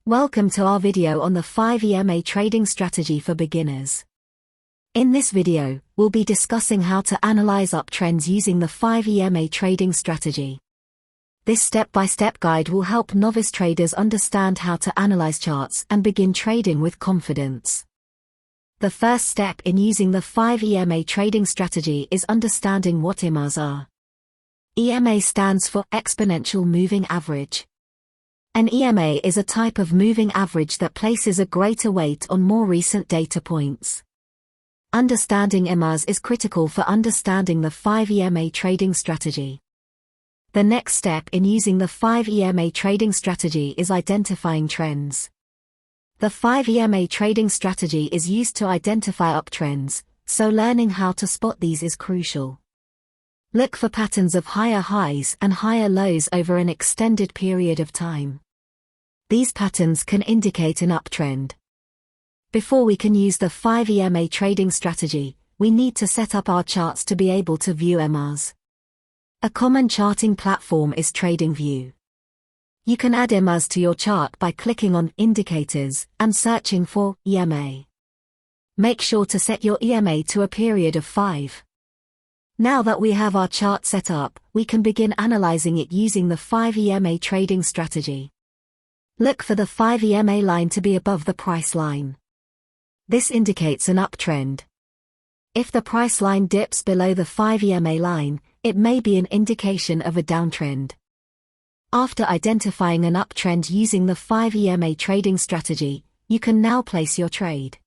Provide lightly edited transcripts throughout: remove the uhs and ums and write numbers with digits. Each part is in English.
Welcome to our video on the 5 EMA trading strategy for beginners. In this video, we'll be discussing how to analyze uptrends using the 5 EMA trading strategy. This step-by-step guide will help novice traders understand how to analyze charts and begin trading with confidence. The first step in using the 5 EMA trading strategy is understanding what EMAs are. EMA stands for Exponential Moving Average. An EMA is a type of moving average that places a greater weight on more recent data points. Understanding EMAs is critical for understanding the 5 EMA trading strategy. The next step in using the 5 EMA trading strategy is identifying trends. The 5 EMA trading strategy is used to identify uptrends, so learning how to spot these is crucial. Look for patterns of higher highs and higher lows over an extended period of time. These patterns can indicate an uptrend. Before we can use the 5 EMA trading strategy, we need to set up our charts to be able to view EMAs. A common charting platform is TradingView. You can add EMAs to your chart by clicking on Indicators and searching for EMA. Make sure to set your EMA to a period of 5. Now that we have our chart set up, we can begin analyzing it using the 5 EMA trading strategy. Look for the 5 EMA line to be above the price line. This indicates an uptrend. If the price line dips below the 5 EMA line, it may be an indication of a downtrend. After identifying an uptrend using the 5 EMA trading strategy, you can now place your trade.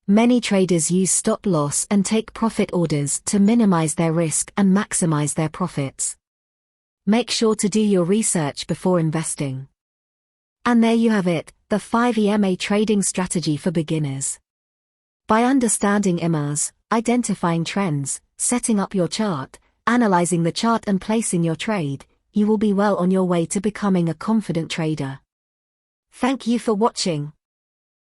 Many traders use stop loss and take profit orders to minimize their risk and maximize their profits. Make sure to do your research before investing. And there you have it, the 5 EMA trading strategy for beginners. By understanding EMAs, identifying trends, setting up your chart, analyzing the chart and placing your trade, you will be well on your way to becoming a confident trader. Thank you for watching.